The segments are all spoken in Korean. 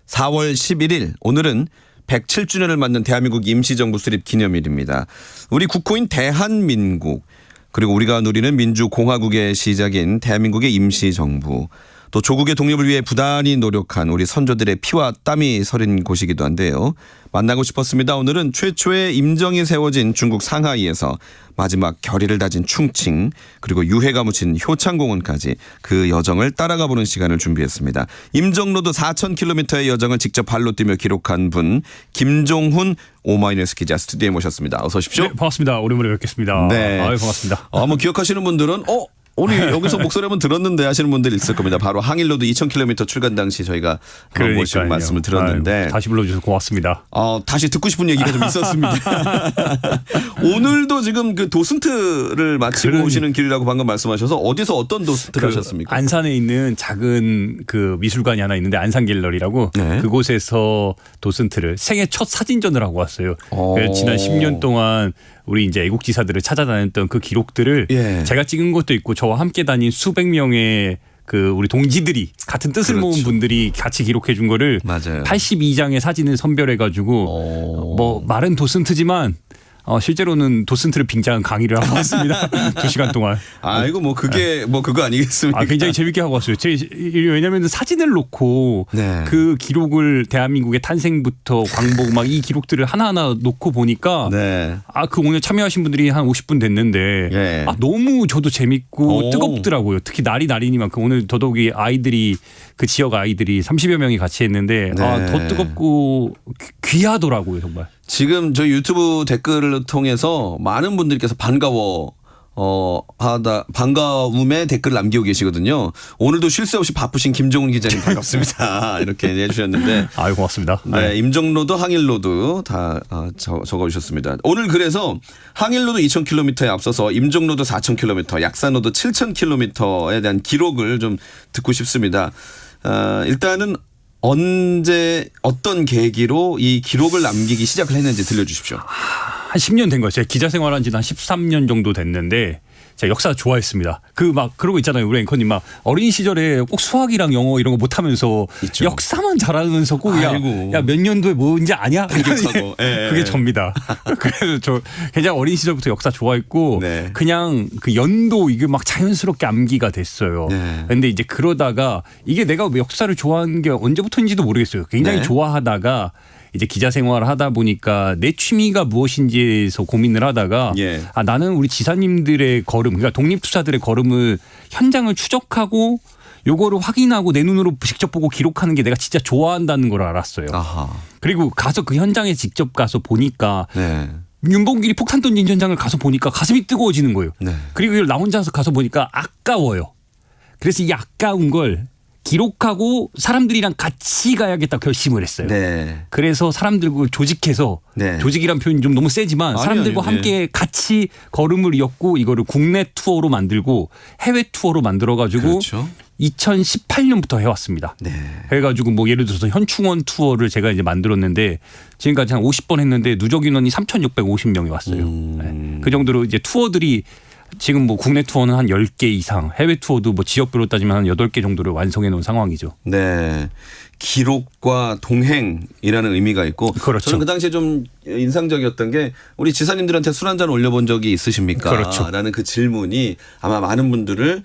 4월 11일 오늘은 107주년을 맞는 대한민국 임시정부 수립 기념일입니다. 우리 국호인 대한민국 그리고 우리가 누리는 민주공화국의 시작인 대한민국의 임시정부 또 조국의 독립을 위해 부단히 노력한 우리 선조들의 피와 땀이 서린 곳이기도 한데요. 만나고 싶었습니다. 오늘은 최초의 임정이 세워진 중국 상하이에서 마지막 결의를 다진 충칭 그리고 유해가 묻힌 효창공원까지 그 여정을 따라가 보는 시간을 준비했습니다. 임정로드 4,000km의 여정을 직접 발로 뛰며 기록한 분 김종훈 오마이뉴스 기자 스튜디오에 모셨습니다. 어서 오십시오. 네, 반갑습니다. 오랜만에 뵙겠습니다. 네. 아유, 반갑습니다. 뭐 기억하시는 분들은 우리 여기서 목소리 한번 들었는데 하시는 분들이 있을 겁니다. 바로 항일로드 2,000km 출간 당시 저희가 모시고 말씀을 들었는데 아유, 다시 불러주셔서 고맙습니다. 다시 듣고 싶은 얘기가 좀 있었습니다. 오늘도 지금 그 도슨트를 마치고 오시는 길이라고 방금 말씀하셔서 어디서 어떤 도슨트를 하셨습니까? 안산에 있는 작은 그 미술관이 하나 있는데 안산갤러리라고 네. 그곳에서 도슨트를 생애 첫 사진전을 하고 왔어요. 그래서 지난 10년 동안 우리 이제 애국지사들을 찾아다녔던 그 기록들을 예. 제가 찍은 것도 있고 저와 함께 다닌 수백 명의 그 우리 동지들이 같은 뜻을 그렇죠. 모은 분들이 같이 기록해 준 거를 맞아요. 82장의 사진을 선별해 가지고 뭐 말은 도슨트지만 실제로는 도슨트를 빙자한 강의를 하고 왔습니다. 2시간 동안. 이거 뭐 그게 뭐 그거 아니겠습니까? 굉장히 재밌게 하고 왔어요. 왜냐하면 사진을 놓고 네. 그 기록을 대한민국의 탄생부터 광복 막 이 기록들을 하나하나 놓고 보니까 네. 그 오늘 참여하신 분들이 한 50분 됐는데 예. 너무 저도 재밌고 오. 뜨겁더라고요. 특히 날이 날이니만큼 오늘 더더욱이 아이들이 그 지역 아이들이 30여 명이 같이 했는데 네. 더 뜨겁고 귀하더라고요 정말. 지금 저희 유튜브 댓글을 통해서 많은 분들께서 반가움의 댓글을 남기고 계시거든요. 오늘도 쉴 새 없이 바쁘신 김종훈 기자님 반갑습니다. 이렇게 해주셨는데. 아유 고맙습니다. 네, 임정로드, 항일로드 다 적어주셨습니다. 오늘 그래서 항일로드 2,000km에 앞서서 임정로드 4,000km, 약산로드 7,000km에 대한 기록을 좀 듣고 싶습니다. 일단은 언제 어떤 계기로 이 기록을 남기기 시작을 했는지 들려주십시오. 한 10년 된 거예요. 제가 기자 생활한 지는 한 13년 정도 됐는데 제가 역사 좋아했습니다. 그러고 있잖아요. 우리 앵커님 어린 시절에 꼭 수학이랑 영어 이런 거 못하면서 있죠. 역사만 잘하면서 꼭 야 몇 년도에 뭔지 아냐? 기록하고. 그게 접니다. 그래서 저 굉장히 어린 시절부터 역사 좋아했고 네. 그냥 그 연도 이게 막 자연스럽게 암기가 됐어요. 네. 근데 이제 그러다가 이게 내가 역사를 좋아하는 게 언제부터인지도 모르겠어요. 굉장히 네. 좋아하다가 이제 기자 생활을 하다 보니까 내 취미가 무엇인지에서 고민을 하다가 예. 나는 우리 지사님들의 걸음, 그러니까 독립투사들의 걸음을 현장을 추적하고 요거를 확인하고 내 눈으로 직접 보고 기록하는 게 내가 진짜 좋아한다는 걸 알았어요. 아하. 그리고 가서 그 현장에 직접 가서 보니까 네. 윤봉길이 폭탄 던진 현장을 가서 보니까 가슴이 뜨거워지는 거예요. 네. 그리고 나 혼자서 가서 보니까 아까워요. 그래서 이 아까운 걸 기록하고 사람들이랑 같이 가야겠다 결심을 했어요. 네. 그래서 사람들과 조직해서 네. 조직이란 표현이 좀 너무 세지만 사람들과 아니요. 함께 같이 걸음을 이었고 이거를 국내 투어로 만들고 해외 투어로 만들어가지고 그렇죠. 2018년부터 해왔습니다. 네. 해가지고 뭐 예를 들어서 현충원 투어를 제가 이제 만들었는데 지금까지 한 50번 했는데 누적 인원이 3,650명이 왔어요. 네. 그 정도로 이제 투어들이 지금 뭐 국내 투어는 한 10개 이상, 해외 투어도 뭐 지역별로 따지면 한 8개 정도를 완성해 놓은 상황이죠. 네. 기록과 동행이라는 의미가 있고 그렇죠. 저는 그 당시에 좀 인상적이었던 게 우리 지사님들한테 술 한잔 올려본 적이 있으십니까? 그렇죠. 라는 그 질문이 아마 많은 분들을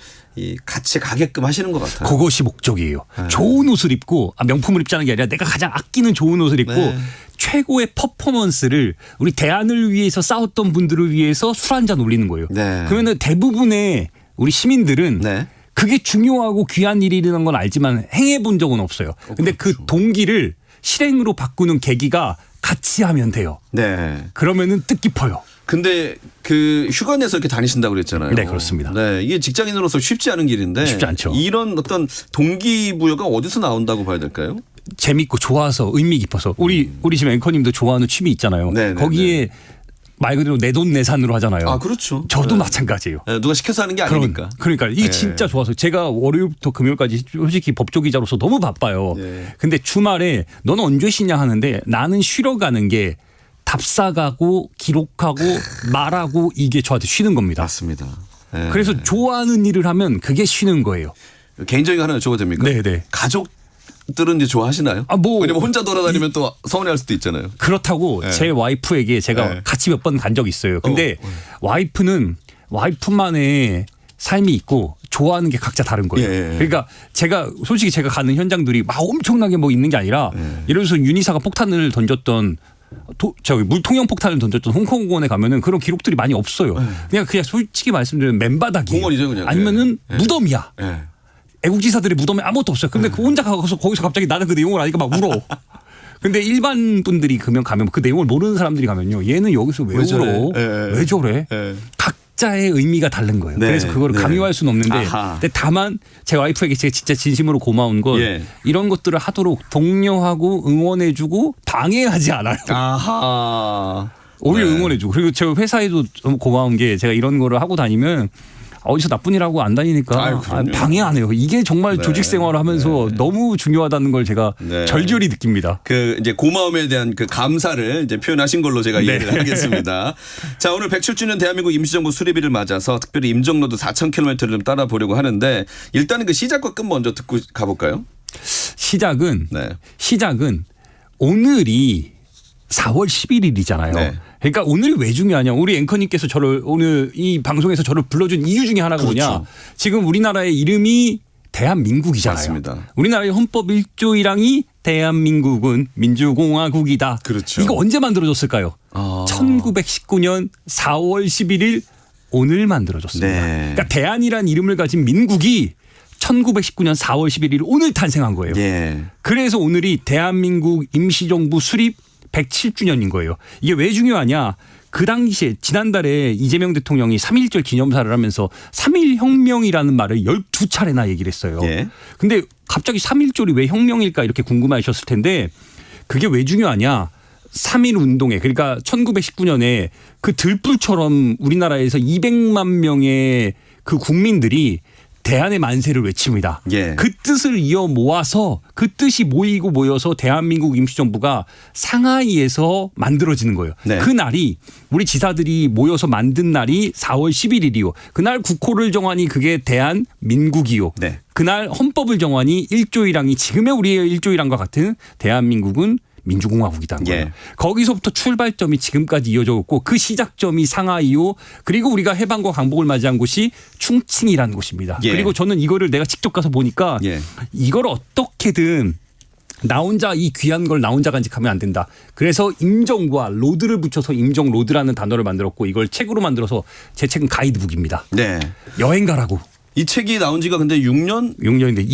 같이 가게끔 하시는 것 같아요. 그것이 목적이에요. 네. 좋은 옷을 입고 명품을 입자는 게 아니라 내가 가장 아끼는 좋은 옷을 입고 네. 최고의 퍼포먼스를 우리 대안을 위해서 싸웠던 분들을 위해서 술 한잔 올리는 거예요. 네. 그러면 대부분의 우리 시민들은 네. 그게 중요하고 귀한 일이라는 건 알지만 행해 본 적은 없어요. 근데 그렇죠. 그 동기를 실행으로 바꾸는 계기가 같이 하면 돼요. 네. 그러면은 뜻깊어요. 근데 그 휴가 내서 이렇게 다니신다고 그랬잖아요. 네, 그렇습니다. 네, 이게 직장인으로서 쉽지 않은 길인데 쉽지 않죠. 이런 어떤 동기부여가 어디서 나온다고 봐야 될까요? 재밌고 좋아서 의미 깊어서 우리 지금 앵커님도 좋아하는 취미 있잖아요. 네, 네, 거기에 말 그대로 내돈내산으로 하잖아요. 그렇죠. 저도 네. 마찬가지예요. 네, 누가 시켜서 하는 게 아니니까. 그러니까 이게 네. 진짜 좋아서 제가 월요일부터 금요일까지 솔직히 법조 기자로서 너무 바빠요. 네. 근데 주말에 너는 언제 쉬냐 하는데 나는 쉬러 가는 게 답사가고 기록하고 말하고 이게 저한테 쉬는 겁니다. 맞습니다. 네. 그래서 좋아하는 일을 하면 그게 쉬는 거예요. 개인적인 거 하나 여쭤봐도 됩니까? 네네. 가족 가족들은 이제 좋아하시나요? 왜냐면 혼자 돌아다니면 또 서운해할 수도 있잖아요. 그렇다고 제 와이프에게 제가 같이 몇 번 간 적이 있어요. 근데 와이프는 와이프만의 삶이 있고 좋아하는 게 각자 다른 거예요. 그러니까 솔직히 제가 가는 현장들이 막 엄청나게 뭐 있는 게 아니라 예를 들어서 윤희사가 폭탄을 던졌던 물통형 폭탄을 던졌던 홍콩공원에 가면은 그런 기록들이 많이 없어요. 그냥 솔직히 말씀드리면 맨바닥이에요. 공원이죠, 그냥. 아니면은 무덤이야. 애국지사들의 무덤에 아무것도 없어요. 근데 그 혼자 가서 거기서 갑자기 나는 그 내용을 아니까 막 울어. 근데 일반 분들이 가면 그 내용을 모르는 사람들이 가면요. 얘는 여기서 왜 울어? 왜 저래? 각자의 의미가 다른 거예요. 그래서 그거를 강요할 수는 없는데 근데 다만 제 와이프에게 제가 진짜 진심으로 고마운 건 이런 것들을 하도록 독려하고 응원해주고 방해하지 않아요. 오히려 응원해주고. 그리고 저 회사에도 너무 고마운 게 제가 이런 거를 하고 다니면 어디서 나쁜 일하고 안 다니니까 방해 안 해요. 이게 정말 조직 생활을 하면서 너무 중요하다는 걸 제가 절절히 느낍니다. 그 이제 고마움에 대한 그 감사를 이제 표현하신 걸로 제가 이해를 하겠습니다. 자, 오늘 107주년 대한민국 임시정부 수립일을 맞아서 특별히 임정로드 4,000km를 좀 따라 보려고 하는데 일단은 그 시작과 끝 먼저 듣고 가볼까요? 시작은 오늘이 4월 11일이잖아요. 그러니까 오늘이 왜 중요하냐. 우리 앵커님께서 저를 오늘 이 방송에서 저를 불러준 이유 중에 하나가 뭐냐. 지금 우리나라의 이름이 대한민국이잖아요. 맞습니다. 우리나라의 헌법 1조 1항이 대한민국은 민주공화국이다. 그렇죠. 이거 언제 만들어졌을까요? 1919년 4월 11일 오늘 만들어졌습니다. 그러니까 대한이라는 이름을 가진 민국이 1919년 4월 11일 오늘 탄생한 거예요. 그래서 오늘이 대한민국 임시정부 수립 107주년인 거예요. 이게 왜 중요하냐. 그 당시에 지난달에 이재명 대통령이 3.1절 기념사를 하면서 3.1혁명이라는 말을 12차례나 얘기를 했어요. 근데 갑자기 3.1절이 왜 혁명일까 이렇게 궁금해하셨을 텐데 그게 왜 중요하냐. 3.1 운동에 그러니까 1919년에 그 들불처럼 우리나라에서 200만 명의 그 국민들이 대한의 만세를 외칩니다. 그 뜻을 이어 모아서 그 뜻이 모여서 대한민국 임시정부가 상하이에서 만들어지는 거예요. 그 날이 우리 지사들이 모여서 만든 날이 4월 11일이요. 그날 국호를 정하니 그게 대한민국이요. 그날 헌법을 정하니 1조 1항이 지금의 우리의 1조 1항과 같은 대한민국은 민주공화국이라는 거예요. 거기서부터 출발점이 지금까지 이어져 있고 그 시작점이 상하이요. 그리고 우리가 해방과 강복을 맞이한 곳이 충칭이라는 곳입니다. 그리고 저는 이거를 내가 직접 가서 보니까 이걸 어떻게든 나 혼자 이 귀한 걸 나 혼자 간직하면 안 된다. 그래서 임정과 로드를 붙여서 임정로드라는 단어를 만들었고 이걸 책으로 만들어서 제 책은 가이드북입니다. 여행 가라고. 이 책이 나온 지가 근데 6년인데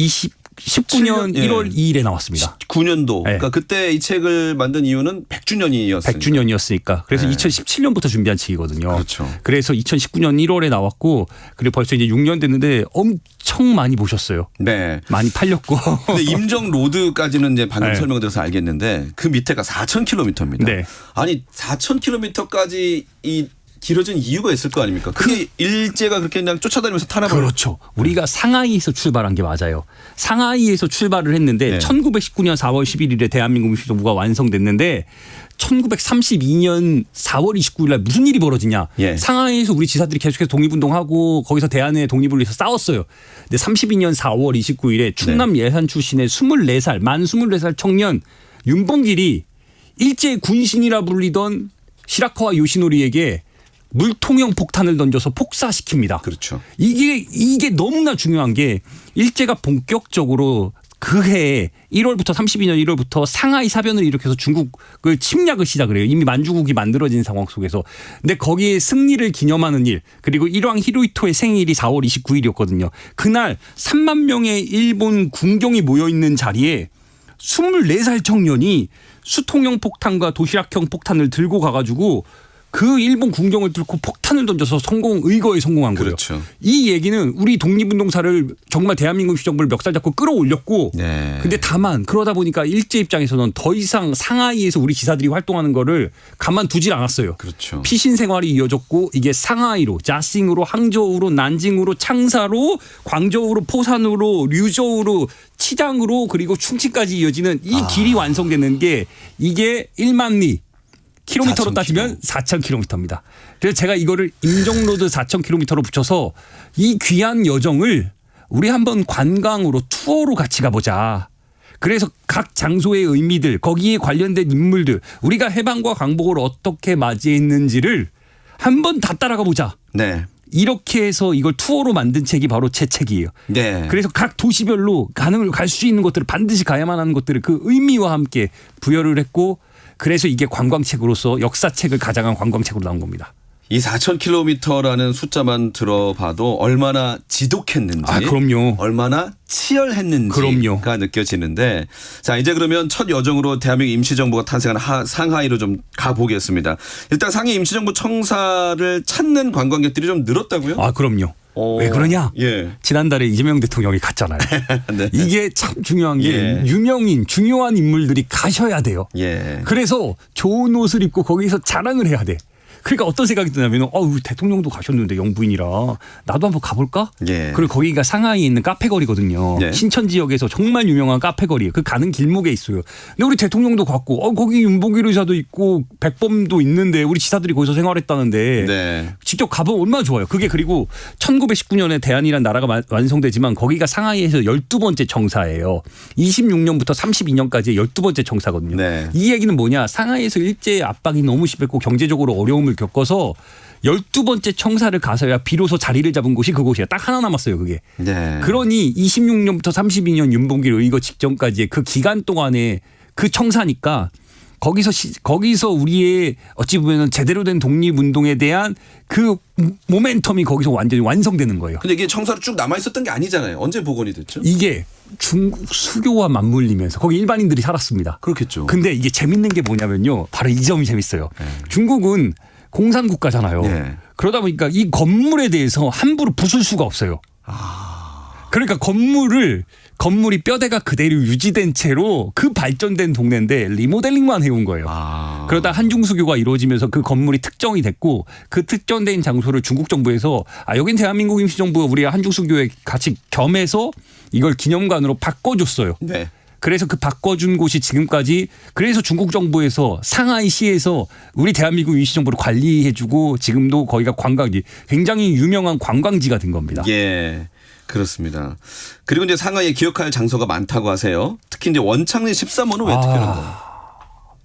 19년 1월 2일에 나왔습니다. 9년도. 그러니까 그때 이 책을 만든 이유는 100주년이었으니까. 100주년이었으니까. 그래서 2017년부터 준비한 책이거든요. 그래서 2019년 1월에 나왔고 그리고 벌써 이제 6년 됐는데 엄청 많이 보셨어요. 많이 팔렸고. 근데 임정로드까지는 이제 방금 설명드려서 알겠는데 그 밑에가 4,000km입니다. 아니 4,000km까지 이 길어진 이유가 있을 거 아닙니까? 그게 일제가 그렇게 그냥 쫓아다니면서 타나봐요. 그렇죠. 우리가 상하이에서 출발한 게 맞아요. 상하이에서 출발을 했는데 1919년 4월 11일에 대한민국 임시정부가 완성됐는데 1932년 4월 29일 날 무슨 일이 벌어지냐. 상하이에서 우리 지사들이 계속해서 독립운동하고 거기서 대한의 독립을 위해서 싸웠어요. 근데 32년 4월 29일에 충남 예산 출신의 24살 만 24살 청년 윤봉길이 일제 군신이라 불리던 시라카와 요시노리에게 물통형 폭탄을 던져서 폭사시킵니다. 이게 너무나 중요한 게 일제가 본격적으로 그 해에 1월부터 32년 1월부터 상하이 사변을 일으켜서 중국을 침략을 시작을 해요. 이미 만주국이 만들어진 상황 속에서. 근데 거기에 승리를 기념하는 일 그리고 일왕 히로히토의 생일이 4월 29일이었거든요. 그날 3만 명의 일본 군경이 모여있는 자리에 24살 청년이 수통형 폭탄과 도시락형 폭탄을 들고 가가지고 그 일본 군경을 뚫고 폭탄을 던져서 의거에 성공한 거예요. 이 얘기는 우리 독립운동사를 정말 대한민국 시정부를 멱살 잡고 끌어올렸고 근데 다만 그러다 보니까 일제 입장에서는 더 이상 상하이에서 우리 지사들이 활동하는 거를 가만두질 않았어요. 피신 생활이 이어졌고 이게 상하이로 자싱으로 항저우로 난징으로 창사로 광저우로 포산으로 류저우로 치장으로 그리고 충칭까지 이어지는 이 길이 완성되는 게 이게 1만 리 킬로미터로 따지면 4,000km입니다. 그래서 제가 이거를 임정로드 4,000km로 붙여서 이 귀한 여정을 우리 한번 관광으로 투어로 같이 가보자. 그래서 각 장소의 의미들, 거기에 관련된 인물들, 우리가 해방과 광복을 어떻게 맞이했는지를 한번 다 따라가 보자. 네. 이렇게 해서 이걸 투어로 만든 책이 바로 제 책이에요. 네. 그래서 각 도시별로 갈 수 있는 것들을 반드시 가야만 하는 것들을 그 의미와 함께 부여를 했고, 그래서 이게 관광책으로서 역사책을 가장한 관광책으로 나온 겁니다. 이 4,000km라는 숫자만 들어봐도 얼마나 지독했는지, 아, 그럼요. 얼마나 치열했는지가 그럼요. 느껴지는데, 자 이제 그러면 첫 여정으로 대한민국 임시정부가 탄생한 상하이로 좀 가보겠습니다. 일단 상해 임시정부 청사를 찾는 관광객들이 좀 늘었다고요? 아, 그럼요. 왜 그러냐? 예. 지난달에 이재명 대통령이 갔잖아요. 네. 이게 참 중요한 게 예. 유명인, 중요한 인물들이 가셔야 돼요. 예. 그래서 좋은 옷을 입고 거기서 자랑을 해야 돼. 그러니까 어떤 생각이 드냐면 대통령도 가셨는데 영부인이라 나도 한번 가볼까? 예. 그리고 거기가 상하이에 있는 카페거리거든요. 예. 신천 지역에서 정말 유명한 카페거리예요. 그 가는 길목에 있어요. 근데 우리 대통령도 갔고 거기 윤봉길 의사도 있고 백범도 있는데 우리 지사들이 거기서 생활했다는데 네. 직접 가보면 얼마나 좋아요. 그게 그리고 1919년에 대한이란 나라가 완성되지만 거기가 상하이에서 12번째 청사예요. 26년부터 32년까지의 12번째 청사거든요. 네. 이 얘기는 뭐냐. 상하이에서 일제 압박이 너무 심했고 경제적으로 어려움을 겪어서 12번째 청사를 가서야 비로소 자리를 잡은 곳이 그곳이야. 딱 하나 남았어요, 그게. 네. 그러니 26년부터 32년 윤봉길 의거 직전까지의 그 기간 동안에 그 청사니까 거기서 우리의 어찌 보면 제대로 된 독립운동에 대한 그 모멘텀이 거기서 완전히 완성되는 거예요. 근데 이게 청사로 쭉 남아 있었던 게 아니잖아요. 언제 복원이 됐죠? 이게 중국 수교와 맞물리면서 거기 일반인들이 살았습니다. 그렇겠죠. 근데 이게 재밌는 게 뭐냐면요. 바로 이 점이 재밌어요. 중국은 공산국가잖아요. 네. 그러다 보니까 이 건물에 대해서 함부로 부술 수가 없어요. 그러니까 건물이 뼈대가 그대로 유지된 채로 그 발전된 동네인데 리모델링만 해온 거예요. 그러다 한중수교가 이루어지면서 그 건물이 특정이 됐고 그 특정된 장소를 중국 정부에서 여긴 대한민국 임시정부 우리가 한중수교에 같이 겸해서 이걸 기념관으로 바꿔줬어요. 네. 그래서 그 바꿔준 곳이 지금까지 그래서 중국 정부에서 상하이시에서 우리 대한민국 임시정부를 관리해주고 지금도 거기가 관광지 굉장히 유명한 관광지가 된 겁니다. 예. 그렇습니다. 그리고 이제 상하이에 기억할 장소가 많다고 하세요. 특히 이제 원창리 13호는 왜 특별한 거예요?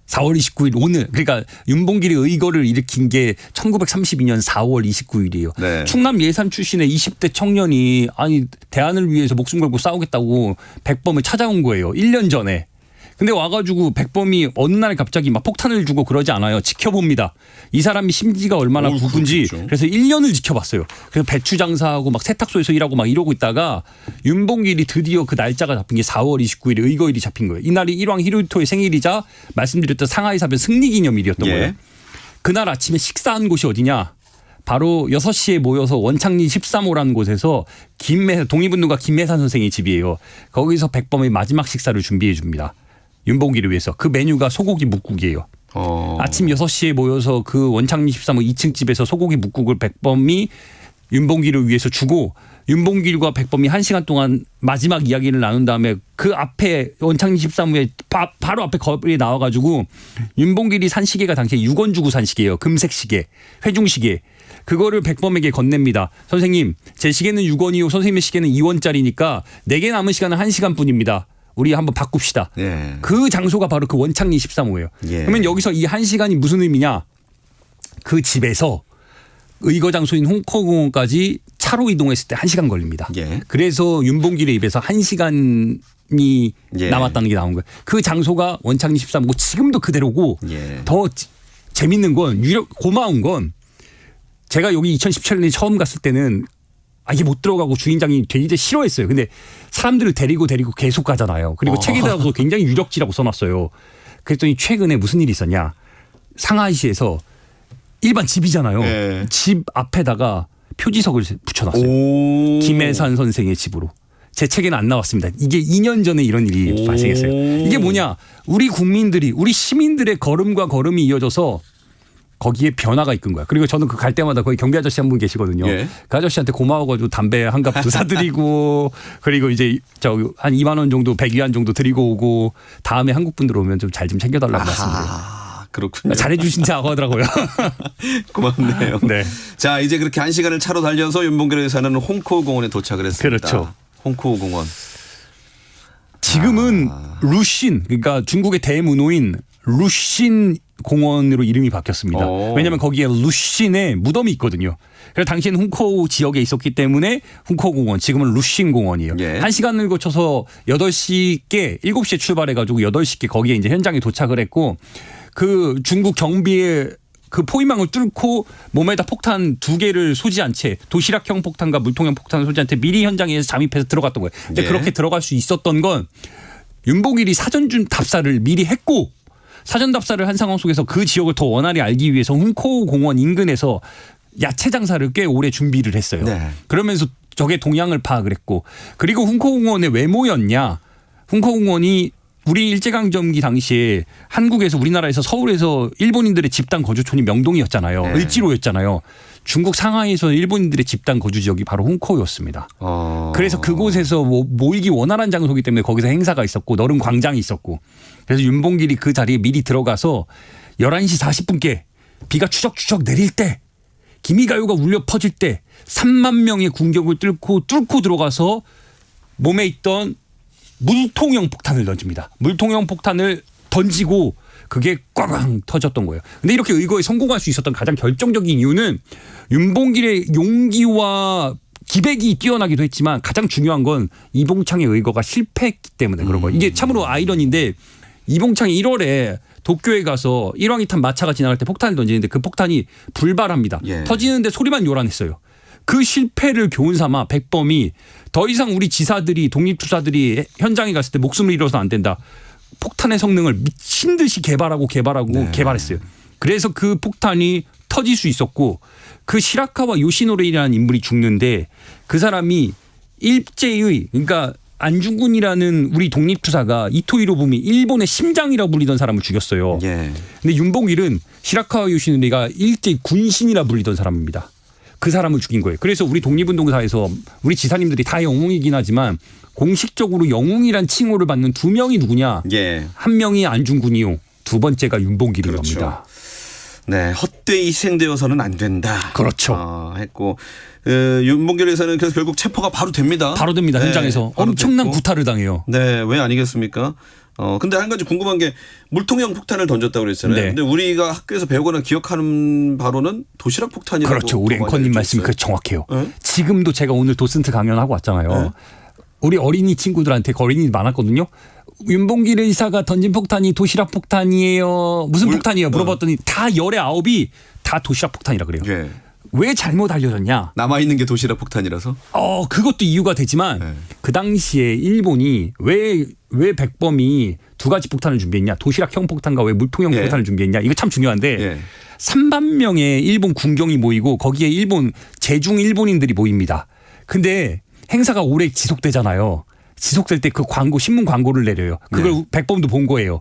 4월 29일 오늘 그러니까 윤봉길이 의거를 일으킨 게 1932년 4월 29일이에요. 네. 충남 예산 출신의 20대 청년이 대안을 위해서 목숨 걸고 싸우겠다고 백범을 찾아온 거예요. 1년 전에. 근데 와가지고 백범이 어느 날 갑자기 막 폭탄을 주고 그러지 않아요. 지켜봅니다. 이 사람이 심지가 얼마나 굵은지 그렇겠죠. 그래서 1년을 지켜봤어요. 그래서 배추 장사하고 막 세탁소에서 일하고 막 이러고 있다가 윤봉길이 드디어 그 날짜가 잡힌 게 4월 29일 의거일이 잡힌 거예요. 이날이 일왕 히로히토의 생일이자 말씀드렸던 상하이 사변 승리기념일이었던 예. 거예요. 그날 아침에 식사한 곳이 어디냐. 바로 6시에 모여서 원창리 13호라는 곳에서 독립운동가 김매산 선생의 집이에요. 거기서 백범의 마지막 식사를 준비해 줍니다. 윤봉길을 위해서. 그 메뉴가 소고기 묵국이에요. 아침 6시에 모여서 그 원창리 13호 2층 집에서 소고기 묵국을 백범이 윤봉길을 위해서 주고 윤봉길과 백범이 1시간 동안 마지막 이야기를 나눈 다음에 그 앞에 원창리 13호에 바로 앞에 거리에 나와가지고 윤봉길이 산 시계가 당시에 6원 주고 산 시계예요. 금색 시계, 회중 시계. 그거를 백범에게 건넵니다. 선생님, 제 시계는 6원이요. 선생님의 시계는 2원짜리니까 내게 남은 시간은 1시간뿐입니다. 우리 한번 바꿉시다. 예. 그 장소가 바로 그 원창리 13호예요. 예. 그러면 여기서 이 1시간이 무슨 의미냐? 그 집에서 의거 장소인 홍커공원까지 차로 이동했을 때 1시간 걸립니다. 예. 그래서 윤봉길의 입에서 1시간이 예. 남았다는 게 나온 거예요. 그 장소가 원창리 13호고 지금도 그대로고 예. 더 재밌는 건 고마운 건 제가 여기 2017년에 처음 갔을 때는 이게 못 들어가고 주인장이 되게 싫어했어요. 근데 사람들을 데리고 계속 가잖아요. 그리고 책에다가도 굉장히 유력지라고 써놨어요. 그랬더니 최근에 무슨 일이 있었냐. 상하이시에서 일반 집이잖아요. 예. 집 앞에다가 표지석을 붙여놨어요. 김해산 선생의 집으로. 제 책에는 안 나왔습니다. 이게 2년 전에 이런 일이 발생했어요. 이게 뭐냐. 우리 국민들이 우리 시민들의 걸음과 걸음이 이어져서 거기에 변화가 이끈 거야. 그리고 저는 그 갈 때마다 거기 경비 아저씨 한 분 계시거든요. 예. 그 아저씨한테 고마워가지고 담배 한 갑도 사드리고 그리고 이제 한 2만 원 정도 100위안 정도 드리고 오고 다음에 한국 분들 오면 좀 잘 좀 챙겨달라고 말씀드려요. 그렇군요. 잘해주신다고 하더라고요. 고맙네요. 네. 자 이제 그렇게 1시간을 차로 달려서 윤봉길 의사는 홍코공원에 도착을 했습니다. 그렇죠. 홍코공원. 지금은 루신, 그러니까 중국의 대문호인 루신 공원으로 이름이 바뀌었습니다. 왜냐하면 거기에 루신의 무덤이 있거든요. 그래서 당시에는 훈커우 지역에 있었기 때문에 훈커우 공원, 지금은 루신 공원이에요. 예. 1시간을 거쳐서 8시께 7시에 출발해가지고 8시께 거기에 이제 현장에 도착을 했고 그 중국 경비의 그 포위망을 뚫고 몸에다 폭탄 2개를 쏘지 않채 도시락형 폭탄과 물통형 폭탄을 쏘지 않채 미리 현장에 잠입해서 들어갔던 거예요. 근데 예. 그렇게 들어갈 수 있었던 건 윤봉길이 사전 답사를 미리 했고 사전 답사를 한 상황 속에서 그 지역을 더 원활히 알기 위해서 훈커우 공원 인근에서 야채 장사를 꽤 오래 준비를 했어요. 네. 그러면서 적의 동향을 파악을 했고 그리고 훈커우 공원의 왜 모였냐. 훈커우 공원이 우리 일제강점기 당시에 한국에서 우리나라에서 서울에서 일본인들의 집단 거주촌이 명동이었잖아요. 네. 을지로였잖아요. 중국 상하이에서 일본인들의 집단 거주 지역이 바로 훈커우였습니다. 그래서 그곳에서 모이기 원활한 장소이기 때문에 거기서 행사가 있었고 너른 광장이 있었고 그래서 윤봉길이 그 자리에 미리 들어가서 11시 40분께 비가 추적추적 내릴 때 기미가요가 울려 퍼질 때 3만 명의 군경을 뚫고 들어가서 몸에 있던 물통형 폭탄을 던집니다. 물통형 폭탄을 던지고 그게 꽝 터졌던 거예요. 근데 이렇게 의거에 성공할 수 있었던 가장 결정적인 이유는 윤봉길의 용기와 기백이 뛰어나기도 했지만 가장 중요한 건 이봉창의 의거가 실패했기 때문에 그런 거예요. 이게 참으로 아이러니인데 이봉창이 1월에 도쿄에 가서 일왕이탄 마차가 지나갈 때 폭탄을 던지는데 그 폭탄이 불발합니다. 예. 터지는데 소리만 요란했어요. 그 실패를 교훈 삼아 백범이 더 이상 우리 지사들이 독립투사들이 현장에 갔을 때 목숨을 잃어서 안 된다. 폭탄의 성능을 미친 듯이 개발하고 개발했어요. 그래서 그 폭탄이 터질 수 있었고 그 시라카와 요시노리라는 인물이 죽는데 그 사람이 일제의 그러니까 안중근이라는 우리 독립투사가 이토 히로부미 일본의 심장이라고 불리던 사람을 죽였어요. 예. 근데 윤봉길은 시라카와 요시노리가 일제의 군신이라 불리던 사람입니다. 그 사람을 죽인 거예요. 그래서 우리 독립운동사에서 우리 지사님들이 다 영웅이긴 하지만 공식적으로 영웅이란 칭호를 받는 2명이 누구냐. 예. 한 명이 안중근이요. 2번째가 윤봉길인 그렇죠. 겁니다. 네, 헛되이 희생되어서는 안 된다. 그렇죠. 했고 윤봉길 의사는 그래서 결국 체포가 바로 됩니다. 바로 됩니다. 네, 현장에서 바로 엄청난 됐고. 구타를 당해요. 네, 왜 아니겠습니까? 근데 한 가지 궁금한 게 물통형 폭탄을 던졌다고 그랬잖아요. 네. 근데 우리가 학교에서 배우거나 기억하는 바로는 도시락 폭탄이라고. 그렇죠. 우리 앵커님 말씀이 그 정확해요. 네? 지금도 제가 오늘 도슨트 강연하고 왔잖아요. 네. 우리 어린이 친구들한테 어린이 많았거든요. 윤봉길 의사가 던진 폭탄이 도시락 폭탄이에요. 무슨 폭탄이에요? 물어봤더니 다 19이 다 도시락 폭탄이라 그래요. 예. 왜 잘못 알려졌냐? 남아있는 게 도시락 폭탄이라서? 그것도 이유가 되지만 네. 그 당시에 일본이 왜 백범이 2가지 폭탄을 준비했냐? 도시락형 폭탄과 왜 물통형 예. 폭탄을 준비했냐? 이거 참 중요한데 예. 3만 명의 일본 군경이 모이고 거기에 제중 일본인들이 모입니다. 근데 행사가 오래 지속되잖아요. 지속될 때 그 신문 광고를 내려요. 그걸 네. 백범도 본 거예요.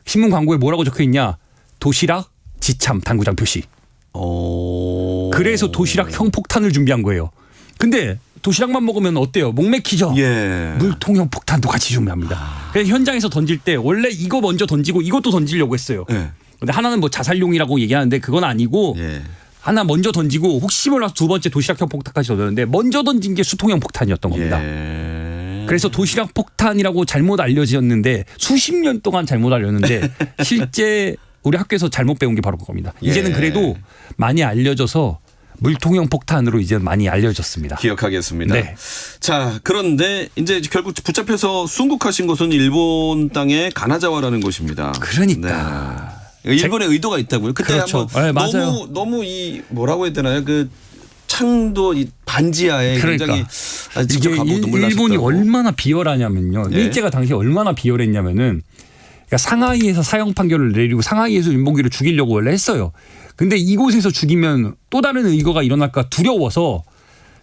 신문 광고에 뭐라고 적혀 있냐? 도시락, 지참, 당구장 표시. 그래서 도시락형 폭탄을 준비한 거예요. 근데 도시락만 먹으면 어때요? 목 맥히죠? 예. 물통형 폭탄도 같이 준비합니다. 그래서 현장에서 던질 때 원래 이거 먼저 던지고 이것도 던지려고 했어요. 예. 근데 하나는 뭐 자살용이라고 얘기하는데 그건 아니고 예. 하나 먼저 던지고 혹시 몰라서 2번째 도시락형 폭탄까지 던졌는데 먼저 던진 게 수통형 폭탄이었던 겁니다. 예. 그래서 도시락 폭탄이라고 잘못 알려졌는데 수십 년 동안 잘못 알렸는데 실제 우리 학교에서 잘못 배운 게 바로 그겁니다. 예. 이제는 그래도 많이 알려져서 물통형 폭탄으로 이제 많이 알려졌습니다. 기억하겠습니다. 네. 자, 그런데 이제 결국 붙잡혀서 순국하신 곳은 일본 땅의 가나자와라는 곳입니다. 그러니까. 네. 일본의 의도가 있다고요. 그때 그렇죠. 한번 네, 맞아요. 너무 이 뭐라고 해야 되나요? 그 창도 이 반지하에 그러니까. 굉장히 직접 이게 가보고 눈물 일본이 나셨다고. 얼마나 비열하냐면요. 네. 일제가 당시에 얼마나 비열했냐면은 그러니까 상하이에서 사형 판결을 내리고 상하이에서 윤봉길을 죽이려고 원래 했어요. 근데 이곳에서 죽이면 또 다른 의거가 일어날까 두려워서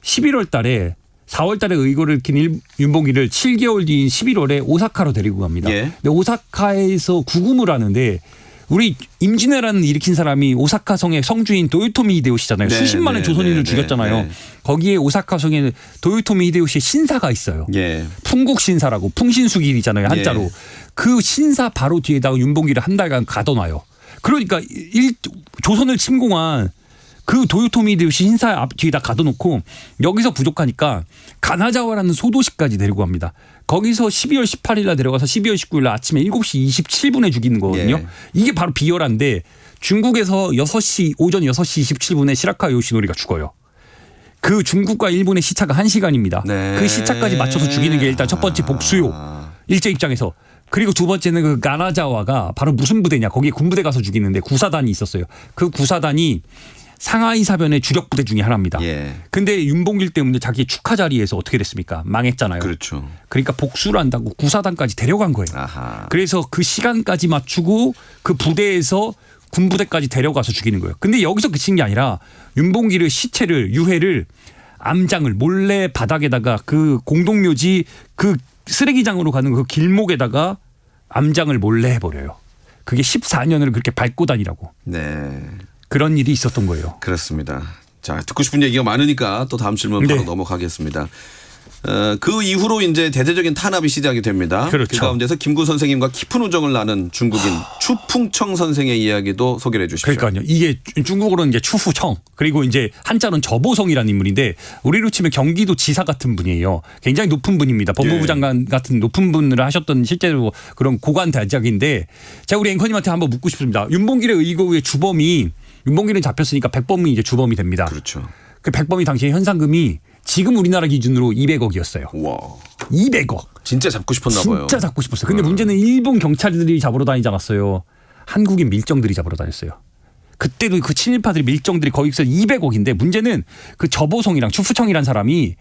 11월 달에 4월 달에 의거를 킨 윤봉길을 7개월 뒤인 11월에 오사카로 데리고 갑니다. 예. 근데 오사카에서 구금을 하는데 우리 임진왜란을 일으킨 사람이 오사카 성의 성주인 도요토미 히데요시잖아요. 네, 수십만의 네, 조선인을 네, 죽였잖아요. 네. 거기에 오사카 성에 도요토미 히데요시의 신사가 있어요. 예. 풍국신사라고 풍신수길이잖아요. 한자로. 예. 그 신사 바로 뒤에다가 윤봉길을 한 달간 가둬놔요. 그러니까 조선을 침공한 그 도요토미 히데요시 신사 앞 뒤에다 가둬놓고 여기서 부족하니까 가나자와라는 소도시까지 데리고 갑니다. 거기서 12월 18일 날 데려가서 12월 19일 날 아침에 7시 27분에 죽이는 거거든요. 예. 이게 바로 비열한데 중국에서 오전 6시 27분에 시라카 요시노리가 죽어요. 그 중국과 일본의 시차가 1시간입니다. 네. 그 시차까지 맞춰서 죽이는 게 일단 첫 번째 복수요. 일제 입장에서. 그리고 두 번째는 그 가나자와가 바로 무슨 부대냐. 거기에 군부대 가서 죽이는데 구사단이 있었어요. 그 구사단이 상하이 사변의 주력 부대 중에 하나입니다. 예. 근데 윤봉길 때문에 자기 축하 자리에서 어떻게 됐습니까? 망했잖아요. 그렇죠. 그러니까 복수를 한다고 구사단까지 데려간 거예요. 아하. 그래서 그 시간까지 맞추고 그 부대에서 군부대까지 데려가서 죽이는 거예요. 근데 여기서 그친 게 아니라 윤봉길의 시체를 유해를 암장을 몰래 바닥에다가 그 공동묘지 그 쓰레기장으로 가는 그 길목에다가 암장을 몰래 해버려요. 그게 14년을 그렇게 밟고 다니라고. 네. 그런 일이 있었던 거예요. 그렇습니다. 자, 듣고 싶은 얘기가 많으니까 또 다음 질문 바로 네. 넘어가겠습니다. 그 이후로 이제 대대적인 탄압이 시작이 됩니다. 그렇죠. 그 가운데서 김구 선생님과 깊은 우정을 나눈 중국인 추풍청 선생의 이야기도 소개를 해 주십시오. 그러니까요. 이게 중국어로는 이제 추후청 그리고 이제 한자로는 저보성이라는 인물인데 우리로 치면 경기도 지사 같은 분이에요. 굉장히 높은 분입니다. 법무부 예. 장관 같은 높은 분을 하셨던 실제로 그런 고관 대작인데 제가 우리 앵커님한테 한번 묻고 싶습니다. 윤봉길의 의거의 주범이 윤봉길은 잡혔으니까 백범이 이제 주범이 됩니다. 그렇죠. 그 백범이 당시에 현상금이 지금 우리나라 기준으로 200억이었어요. 와. 200억. 진짜 잡고 싶었나 봐요. 진짜 잡고 싶었어요. 근데 문제는 일본 경찰들이 잡으러 다니지 않았어요. 한국인 밀정들이 잡으러 다녔어요. 그때도 그 친일파들이 밀정들이 거기서 200억인데 문제는 그 저보성이랑 추푸청이란 사람이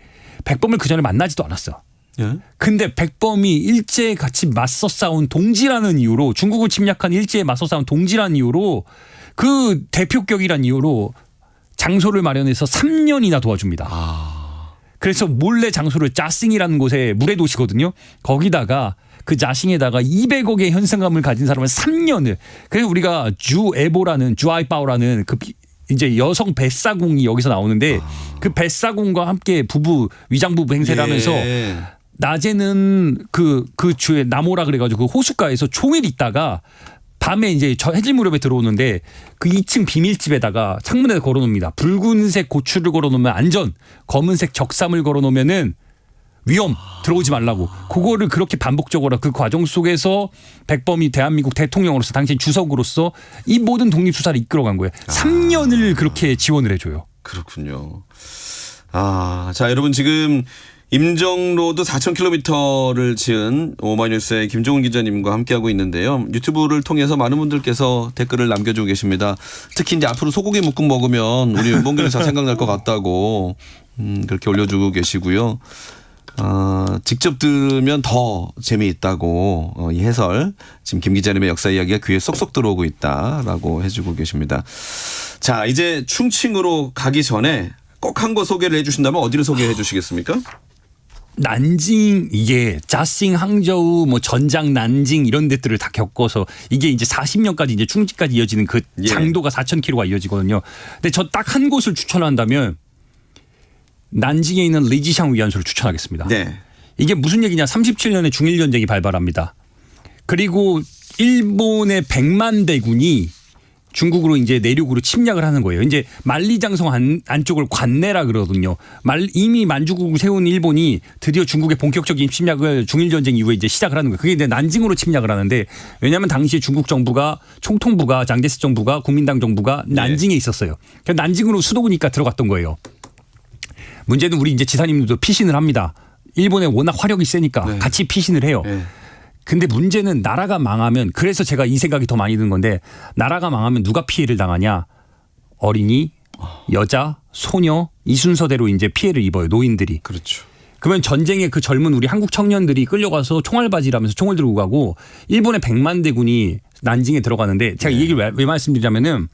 백범을 그 전에 만나지도 않았어. 예? 근데 백범이 일제에 같이 맞서 싸운 동지라는 이유로 중국을 침략한 일제에 맞서 싸운 동지라는 이유로 그 대표격이란 이유로 장소를 마련해서 3년이나 도와줍니다. 그래서 몰래 장소를 짜싱이라는 곳에 물의 도시거든요. 거기다가 그 자싱에다가 200억의 현상금을 가진 사람을 3년을. 그래서 우리가 주아이바오라는 그 이제 여성 뱃사공이 여기서 나오는데 그 뱃사공과 함께 위장 부부 행세를 하면서 예. 낮에는 그 주에 나모라 그래가지고 그 호숫가에서 종일 있다가 밤에 이제 해질 무렵에 들어오는데 그 2층 비밀집에다가 창문에 걸어놓습니다. 붉은색 고추를 걸어놓으면 안전, 검은색 적삼을 걸어놓으면은 위험, 들어오지 말라고. 그거를 그렇게 반복적으로 그 과정 속에서 백범이 대한민국 대통령으로서 당시 주석으로서 이 모든 독립수사를 이끌어간 거예요. 3년을 그렇게 지원을 해줘요. 그렇군요. 자, 여러분 지금 임정로드 4,000km를 지은 오마이뉴스의 김종훈 기자님과 함께하고 있는데요. 유튜브를 통해서 많은 분들께서 댓글을 남겨주고 계십니다. 특히 이제 앞으로 소고기 묵국 먹으면 우리 윤봉길 다 생각날 것 같다고 그렇게 올려주고 계시고요. 직접 들으면 더 재미있다고 이 해설 지금 김 기자님의 역사 이야기가 귀에 쏙쏙 들어오고 있다라고 해주고 계십니다. 자, 이제 충칭으로 가기 전에 꼭 한 거 소개를 해 주신다면 어디를 소개해 주시겠습니까? 난징 이게 자싱 항저우 뭐 전장 난징 이런 데들을 다 겪어서 이게 이제 40년까지 이제 충직까지 이어지는 그 예. 장도가 4,000km가 이어지거든요. 근데 저 딱 한 곳을 추천한다면 난징에 있는 리지샹 위안소를 추천하겠습니다. 네. 이게 무슨 얘기냐? 37년에 중일 전쟁이 발발합니다. 그리고 일본의 100만 대군이 중국으로 이제 내륙으로 침략을 하는 거예요. 이제 만리장성 안쪽을 관내라 그러거든요. 이미 만주국을 세운 일본이 드디어 중국의 본격적인 침략을 중일전쟁 이후에 이제 시작을 하는 거예요. 그게 이제 난징으로 침략을 하는데 왜냐하면 당시에 중국 정부가 총통부가 장제스 정부가 국민당 정부가 난징에 있었어요. 그래서 난징으로 수도구니까 들어갔던 거예요. 문제는 우리 이제 지사님들도 피신을 합니다. 일본에 워낙 화력이 세니까 네. 같이 피신을 해요. 네. 근데 문제는 나라가 망하면 그래서 제가 이 생각이 더 많이 드는 건데 나라가 망하면 누가 피해를 당하냐? 어린이, 여자, 소녀 이 순서대로 이제 피해를 입어요. 노인들이. 그렇죠. 그러면 전쟁에 그 젊은 우리 한국 청년들이 끌려가서 총알바지라면서 총을 들고 가고 일본의 100만 대군이 난징에 들어가는데 제가 이 얘기를 왜 말씀드리냐면은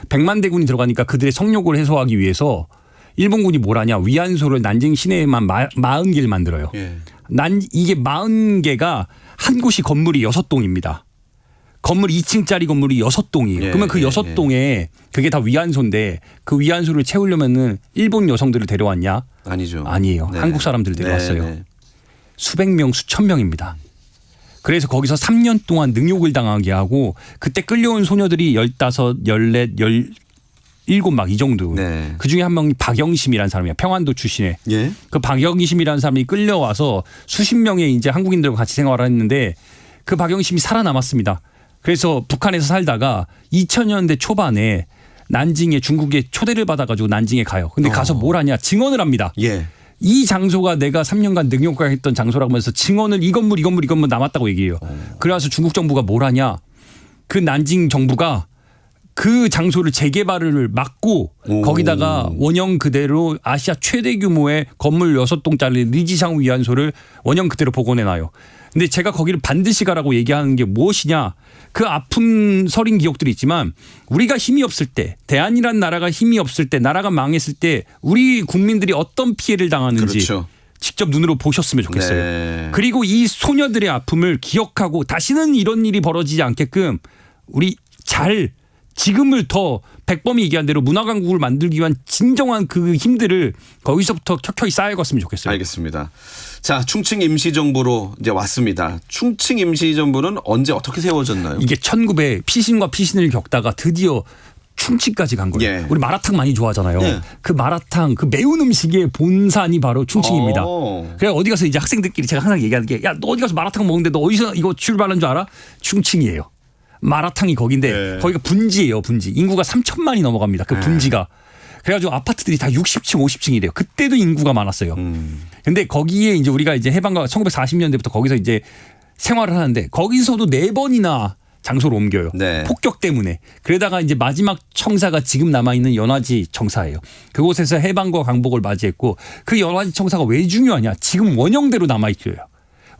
100만 대군이 들어가니까 그들의 성욕을 해소하기 위해서 일본군이 뭘 하냐? 위안소를 난징 시내에만 40개를 만들어요. 예. 이게 40개가 한 곳이 건물이 6동입니다. 건물 2층짜리 건물이 6동이에요. 예, 그러면 그 6동에 그게 다 위안소인데 그 위안소를 채우려면은 일본 여성들을 데려왔냐? 아니죠. 아니에요. 네. 한국 사람들 데려왔어요. 네. 수백 명, 수천 명입니다. 그래서 거기서 3년 동안 능욕을 당하게 하고 그때 끌려온 소녀들이 15, 14, 7막 이 정도. 네. 그중에 한 명이 박영심이라는 사람이야. 평안도 출신에. 예. 그 박영심이라는 사람이 끌려와서 수십 명의 이제 한국인들과 같이 생활을 했는데 그 박영심이 살아남았습니다. 그래서 북한에서 살다가 2000년대 초반에 난징에 중국에 초대를 받아가지고 난징에 가요. 근데 가서 뭘 하냐? 증언을 합니다. 예. 이 장소가 내가 3년간 능력과했던 장소라고 하면서 증언을 이 건물 남았다고 얘기해요. 그래서 중국 정부가 뭘 하냐? 그 난징 정부가 그 장소를 재개발을 막고 거기다가 원형 그대로 아시아 최대 규모의 건물 6동짜리 리지상 위안소를 원형 그대로 복원해놔요. 근데 제가 거기를 반드시 가라고 얘기하는 게 무엇이냐. 그 아픈 서린 기억들이 있지만 우리가 힘이 없을 때 대한이란 나라가 힘이 없을 때 나라가 망했을 때 우리 국민들이 어떤 피해를 당하는지 그렇죠. 직접 눈으로 보셨으면 좋겠어요. 네. 그리고 이 소녀들의 아픔을 기억하고 다시는 이런 일이 벌어지지 않게끔 우리 잘 지금을 더 백범이 얘기한 대로 문화강국을 만들기 위한 진정한 그 힘들을 거기서부터 켜켜이 쌓아갔으면 좋겠어요. 알겠습니다. 자, 충칭 임시정부로 이제 왔습니다. 충칭 임시정부는 언제 어떻게 세워졌나요? 이게 1900 피신과 피신을 겪다가 드디어 충칭까지 간 거예요. 예. 우리 마라탕 많이 좋아하잖아요. 예. 그 마라탕 그 매운 음식의 본산이 바로 충칭입니다. 그래서 어디 가서 이제 학생들끼리 제가 항상 얘기하는 게 야, 너 어디 가서 마라탕 먹는데 너 어디서 이거 출발한 줄 알아? 충칭이에요. 마라탕이 거긴데 네. 거기가 분지예요. 분지. 인구가 3천만이 넘어갑니다. 그 분지가. 그래가지고 아파트들이 다 60층, 50층이래요. 그때도 인구가 많았어요. 근데 거기에 이제 우리가 이제 해방과 1940년대부터 거기서 이제 생활을 하는데 거기서도 4번이나 장소를 옮겨요. 네. 폭격 때문에. 그러다가 이제 마지막 청사가 지금 남아있는 연화지 청사예요. 그곳에서 해방과 광복을 맞이했고 그 연화지 청사가 왜 중요하냐. 지금 원형대로 남아있어요.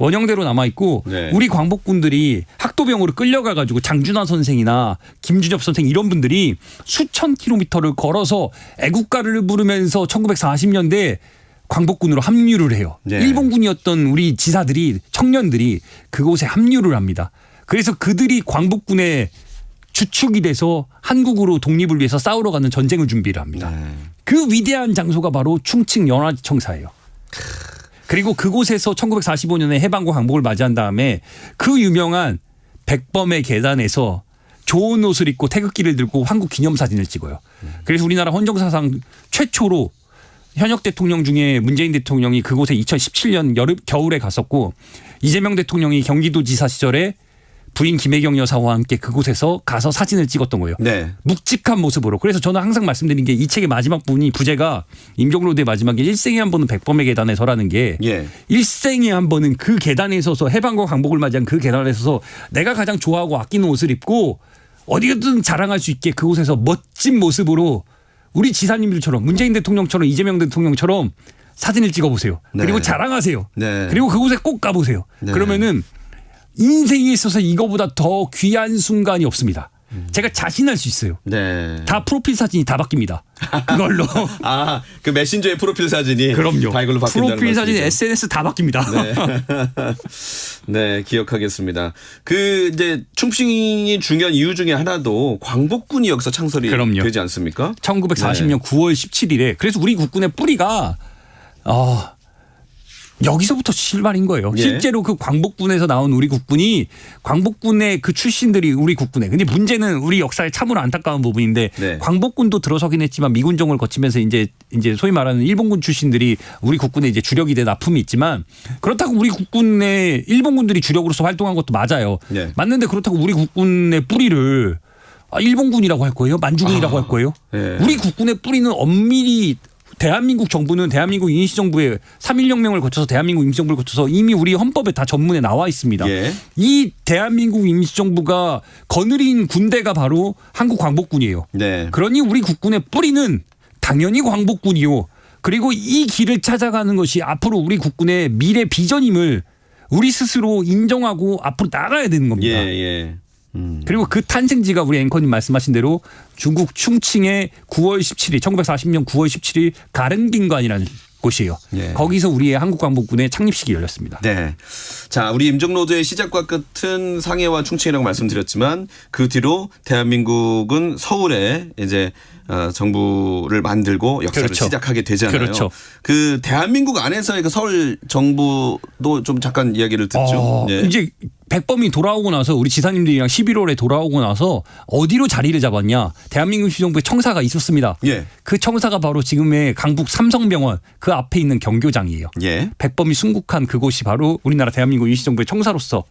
원형대로 남아있고 네. 우리 광복군들이 학도병으로 끌려가가지고 장준하 선생이나 김준엽 선생 이런 분들이 수천 킬로미터를 걸어서 애국가를 부르면서 1940년대 광복군으로 합류를 해요. 네. 일본군이었던 우리 지사들이 청년들이 그곳에 합류를 합니다. 그래서 그들이 광복군의 주축이 돼서 한국으로 독립을 위해서 싸우러 가는 전쟁을 준비를 합니다. 네. 그 위대한 장소가 바로 충칭 연화지 청사예요. 그리고 그곳에서 1945년에 해방과 광복을 맞이한 다음에 그 유명한 백범의 계단에서 좋은 옷을 입고 태극기를 들고 한국 기념사진을 찍어요. 그래서 우리나라 헌정사상 최초로 현역 대통령 중에 문재인 대통령이 그곳에 2017년 겨울에 갔었고 이재명 대통령이 경기도지사 시절에 부인 김혜경 여사와 함께 그곳에서 가서 사진을 찍었던 거예요. 네. 묵직한 모습으로. 그래서 저는 항상 말씀드린 게 이 책의 마지막 부분이 부제가 임종로대 마지막에 일생에 한 번은 백범의 계단에 서라는 게 예. 일생에 한 번은 그 계단에 서서 해방과 광복을 맞이한 그 계단에 서서 내가 가장 좋아하고 아끼는 옷을 입고 어디든 자랑할 수 있게 그곳에서 멋진 모습으로 우리 지사님들처럼 문재인 대통령처럼 이재명 대통령처럼 사진을 찍어보세요. 네. 그리고 자랑하세요. 네. 그리고 그곳에 꼭 가보세요. 네. 그러면은 인생에 있어서 이거보다 더 귀한 순간이 없습니다. 제가 자신할 수 있어요. 네. 다 프로필 사진이 다 바뀝니다. 그걸로. 아, 그 메신저의 프로필 사진이 그럼요. 다 이걸로 바뀐다는 프로필 사진, 말씀이죠. SNS 다 바뀝니다. 네. 네, 기억하겠습니다. 그 이제 충칭이 중요한 이유 중에 하나도 광복군이 여기서 창설이 그럼요. 되지 않습니까? 1940년 9월 17일에 그래서 우리 국군의 뿌리가 여기서부터 출발인 거예요. 예. 실제로 그 광복군에서 나온 우리 국군이 광복군의 그 출신들이 우리 국군에. 근데 문제는 우리 역사에 참으로 안타까운 부분인데 네. 광복군도 들어서긴 했지만 미군정을 거치면서 이제 소위 말하는 일본군 출신들이 우리 국군의 이제 주력이 된 아픔이 있지만 그렇다고 우리 국군의 일본군들이 주력으로서 활동한 것도 맞아요. 네. 맞는데 그렇다고 우리 국군의 뿌리를 일본군이라고 할 거예요? 만주군이라고 할 거예요? 네. 우리 국군의 뿌리는 엄밀히 대한민국 정부는 대한민국 임시정부의 3.1혁명을 거쳐서 대한민국 임시정부를 거쳐서 이미 우리 헌법에 다 전문에 나와 있습니다. 예. 이 대한민국 임시정부가 거느린 군대가 바로 한국 광복군이에요. 네. 그러니 우리 국군의 뿌리는 당연히 광복군이요. 그리고 이 길을 찾아가는 것이 앞으로 우리 국군의 미래 비전임을 우리 스스로 인정하고 앞으로 나가야 되는 겁니다. 예, 예. 그리고 그 탄생지가 우리 앵커님 말씀하신 대로 중국 충칭의 9월 17일 1940년 9월 17일 가릉빈관이라는 곳이에요. 예. 거기서 우리의 한국광복군의 창립식이 열렸습니다. 네. 자, 우리 임종로드의 시작과 끝은 상해와 충칭이라고 말씀드렸지만 그 뒤로 대한민국은 서울에 이제 정부를 만들고 역사를 그렇죠. 시작하게 되잖아요. 그렇죠. 그 대한민국 안에서의 그 서울 정부도 좀 잠깐 이야기를 듣죠. 예. 이제 백범이 돌아오고 나서 우리 지사님들이랑 11월에 돌아오고 나서 어디로 자리를 잡았냐. 대한민국 임시정부의 청사가 있었습니다. 예. 그 청사가 바로 지금의 강북 삼성병원 그 앞에 있는 경교장이에요. 예. 백범이 순국한 그곳이 바로 우리나라 대한민국 임시정부의 청사로서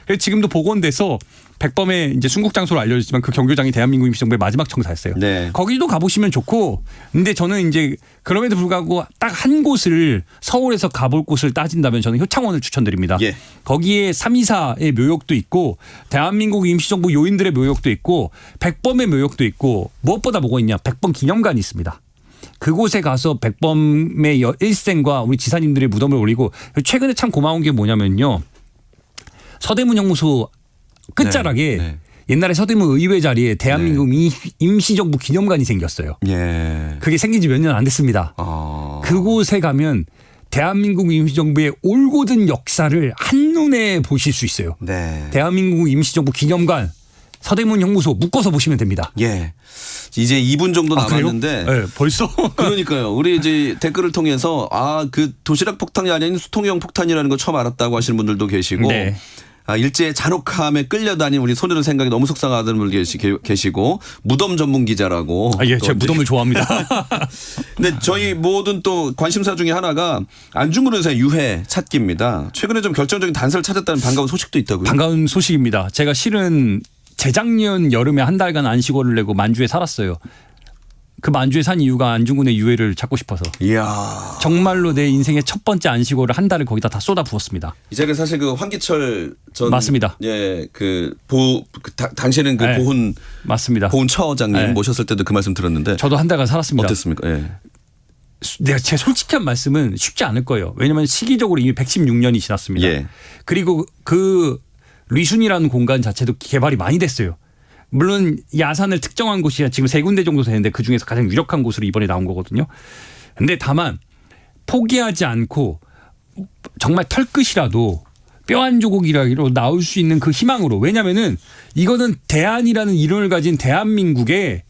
그래서 지금도 복원돼서 백범의 이제 순국 장소로 알려졌지만 그 경교장이 대한민국 임시정부의 마지막 청사였어요. 네. 거기도 가보시면 좋고 근데 저는 이제 그럼에도 불구하고 딱 한 곳을 서울에서 가볼 곳을 따진다면 저는 효창원을 추천드립니다. 예. 거기에 324의 묘역도 있고 대한민국 임시정부 요인들의 묘역도 있고 백범의 묘역도 있고 무엇보다 뭐가 있냐 백범 기념관이 있습니다. 그곳에 가서 백범의 일생과 우리 지사님들의 무덤을 올리고 최근에 참 고마운 게 뭐냐면요. 서대문 형무소 끝자락에 네. 옛날에 서대문 의회 자리에 대한민국 임시정부 기념관이 생겼어요. 예. 그게 생긴 지 몇 년 안 됐습니다. 그곳에 가면 대한민국 임시정부의 올곧은 역사를 한눈에 보실 수 있어요. 네. 대한민국 임시정부 기념관 서대문 형무소 묶어서 보시면 됩니다. 예. 이제 2분 정도 남았는데. 네, 벌써. 그러니까요. 우리 이제 댓글을 통해서 그 도시락 폭탄이 아닌 수통형 폭탄이라는 거 처음 알았다고 하시는 분들도 계시고. 네. 일제의 잔혹함에 끌려다닌 우리 손으로 생각이 너무 속상하다는 분 계시고 무덤 전문 기자라고. 예, 제가 무덤을 좋아합니다. 근데 저희 모든 또 관심사 중에 하나가 안중근 의사의 유해 찾기입니다. 최근에 좀 결정적인 단서를 찾았다는 반가운 소식도 있다고요. 반가운 소식입니다. 제가 실은 재작년 여름에 한 달간 안식월을 내고 만주에 살았어요. 그 만주에 산 이유가 안중근의 유해를 찾고 싶어서. 이야. 정말로 내 인생의 첫 번째 안식월을 한 달을 거기다 다 쏟아 부었습니다. 이 자리에 사실 그 황기철 전 맞습니다. 예, 당시에는 그 네. 보훈 맞습니다. 보훈처장님 네. 모셨을 때도 그 말씀 들었는데 저도 한 달간 살았습니다. 어땠습니까? 예. 내가 제 솔직한 말씀은 쉽지 않을 거예요. 왜냐하면 시기적으로 이미 116년이 지났습니다. 예. 그리고 그 리순이라는 공간 자체도 개발이 많이 됐어요. 물론 야산을 특정한 곳이 지금 3군데 정도 되는데 그중에서 가장 유력한 곳으로 이번에 나온 거거든요. 근데 다만 포기하지 않고 정말 털끝이라도 뼈 한 조각이라도 나올 수 있는 그 희망으로. 왜냐하면은 이거는 대안이라는 이름을 가진 대한민국의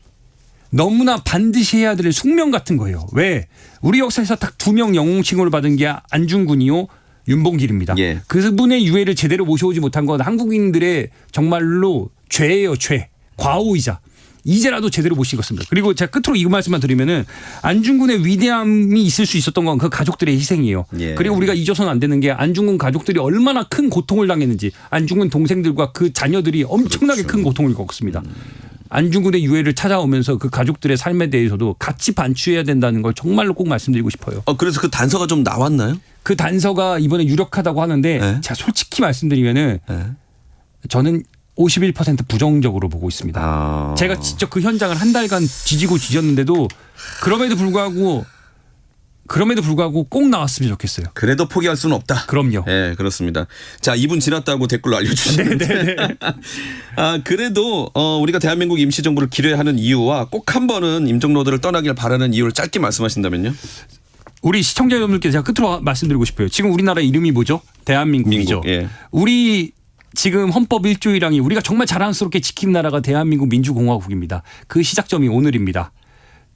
너무나 반드시 해야 될 숙명 같은 거예요. 왜? 우리 역사에서 딱 2명 영웅 칭호를 받은 게 안중근이요. 윤봉길입니다. 예. 그분의 유해를 제대로 모셔오지 못한 건 한국인들의 정말로 죄예요. 죄. 과오이자. 이제라도 제대로 모시겠습니다. 그리고 제가 끝으로 이 말씀만 드리면은 안중근의 위대함이 있을 수 있었던 건 그 가족들의 희생이에요. 예. 그리고 우리가 잊어서는 안 되는 게 안중근 가족들이 얼마나 큰 고통을 당했는지 안중근 동생들과 그 자녀들이 엄청나게 그렇죠. 큰 고통을 겪었습니다. 안중근의 유해를 찾아오면서 그 가족들의 삶에 대해서도 같이 반추해야 된다는 걸 정말로 꼭 말씀드리고 싶어요. 그래서 그 단서가 좀 나왔나요? 그 단서가 이번에 유력하다고 하는데 네. 제가 솔직히 말씀드리면은 네. 저는 51% 부정적으로 보고 있습니다. 제가 직접 그 현장을 한 달간 뒤지고 뒤졌는데도 그럼에도 불구하고 꼭 나왔으면 좋겠어요. 그래도 포기할 수는 없다. 그럼요. 네, 그렇습니다. 자, 2분 지났다고 댓글로 알려주시는데. 그래도 우리가 대한민국 임시정부를 기려하는 이유와 꼭 한 번은 임종로드를 떠나길 바라는 이유를 짧게 말씀하신다면요? 우리 시청자 여러분들께 제가 끝으로 말씀드리고 싶어요. 지금 우리나라 이름이 뭐죠? 대한민국이죠. 예. 우리 지금 헌법 1조이랑이 우리가 정말 자랑스럽게 지킨 나라가 대한민국 민주공화국입니다. 그 시작점이 오늘입니다.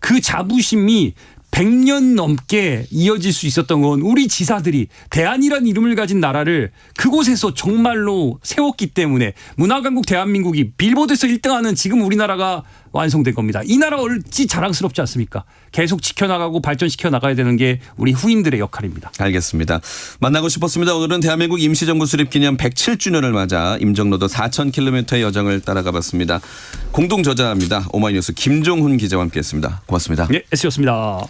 그 자부심이 100년 넘게 이어질 수 있었던 건 우리 지사들이 대한이라는 이름을 가진 나라를 그곳에서 정말로 세웠기 때문에 문화강국 대한민국이 빌보드에서 1등하는 지금 우리나라가 완성된 겁니다. 이 나라 얼지 자랑스럽지 않습니까? 계속 지켜나가고 발전시켜 나가야 되는 게 우리 후임들의 역할입니다. 알겠습니다. 만나고 싶었습니다. 오늘은 대한민국 임시정부 수립 기념 107주년을 맞아 임종로도 4,000km의 여정을 따라가 봤습니다. 공동 저자입니다. 오마이뉴스 김종훈 기자와 함께했습니다. 고맙습니다. 네, S였습니다.